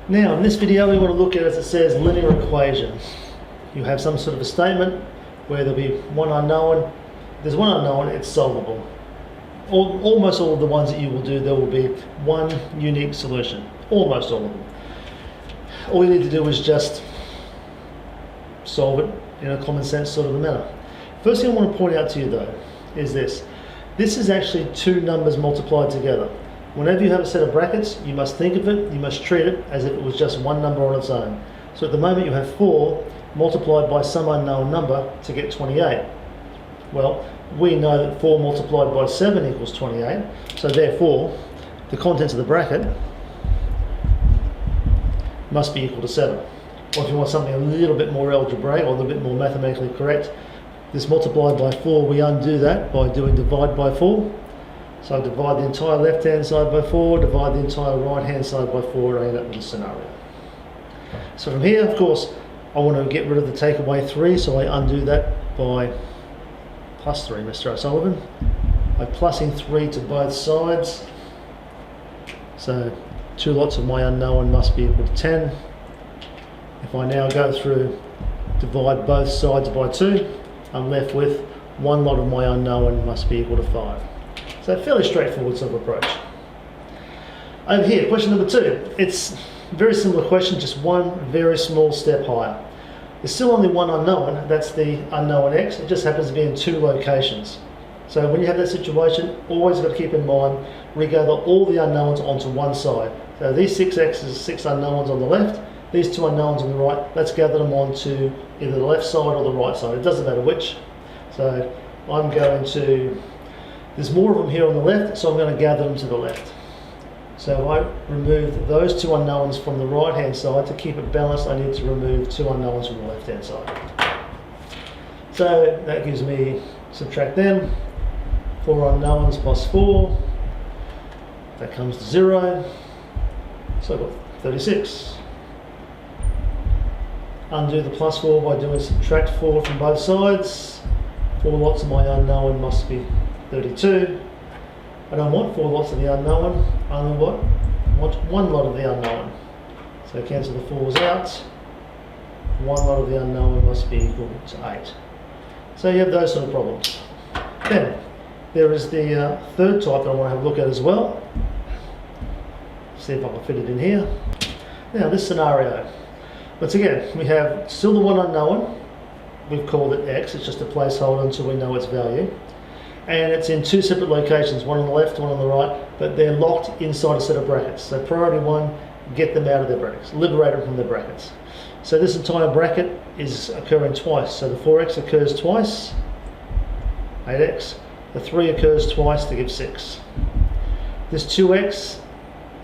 Now in this video we want to look at, as it says, linear equations. You have some sort of a statement where there'll be one unknown. If there's one unknown, it's solvable. Almost all of the ones that you will do, there will be one unique solution. Almost all of them. All you need to do is just solve it in a common sense sort of a manner. First thing I want to point out to you though is this. This is actually two numbers multiplied together. Whenever you have a set of brackets, you must think of it, you must treat it as if it was just one number on its own. So at the moment you have 4 multiplied by some unknown number to get 28. Well, we know that 4 multiplied by 7 equals 28, so therefore the contents of the bracket must be equal to 7. Or if you want something a little bit more algebraic or a little bit more mathematically correct, this multiplied by 4, we undo that by doing divide by 4. So I divide the entire left hand side by 4, divide the entire right hand side by 4, and I end up with a scenario. So from here, of course, I want to get rid of the take away 3, so I undo that by plus 3, Mr. O'Sullivan. By plussing 3 to both sides. So 2 lots of my unknown must be equal to 10. If I now go through, divide both sides by 2, I'm left with 1 lot of my unknown must be equal to 5. So fairly straightforward sort of approach. Over here, question number 2. It's a very similar question, just one very small step higher. There's still only one unknown, that's the unknown x. It just happens to be in 2 locations. So when you have that situation, always got to keep in mind, we gather all the unknowns onto one side. So these 6 x's, 6 unknowns on the left, these 2 unknowns on the right, let's gather them onto either the left side or the right side. It doesn't matter which. So I'm going to, there's more of them here on the left, so I'm going to gather them to the left. So I remove those 2 unknowns from the right hand side. To keep it balanced, I need to remove 2 unknowns from the left hand side. So that gives me, subtract them, 4 unknowns plus 4, that comes to 0, so I've got 36. Undo the plus 4 by doing subtract 4 from both sides. 4 lots of my unknown must be 32. I don't want 4 lots of the unknown, I only want 1 lot of the unknown. So cancel the 4's out. 1 lot of the unknown must be equal to 8. So you have those sort of problems. Then there is the third type that I want to have a look at as well. See if I can fit it in here. Now this scenario. Once again, we have still the one unknown. We've called it x, it's just a placeholder until we know its value. And it's in 2 separate locations, one on the left, one on the right, but they're locked inside a set of brackets. So priority 1, get them out of their brackets, liberate them from their brackets. So this entire bracket is occurring twice. So the 4x occurs twice, 8x. The 3 occurs twice to give 6. This 2x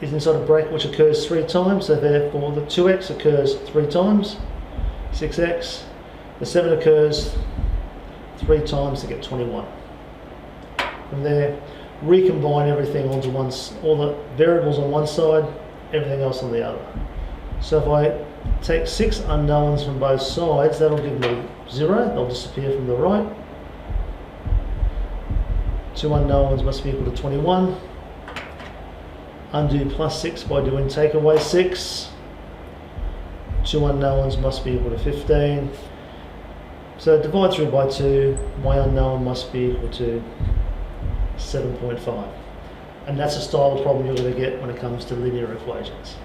is inside a bracket which occurs 3 times, so therefore the 2x occurs 3 times, 6x. The 7 occurs 3 times to get 21. From there, recombine everything onto one, all the variables on one side, everything else on the other. So if I take 6 unknowns from both sides, that'll give me 0, they'll disappear from the right. 2 unknowns must be equal to 21. Undo plus 6 by doing take away 6. 2 unknowns must be equal to 15. So divide through by 2, my unknown must be equal to 7.5. And that's the style of problem you're going to get when it comes to linear equations.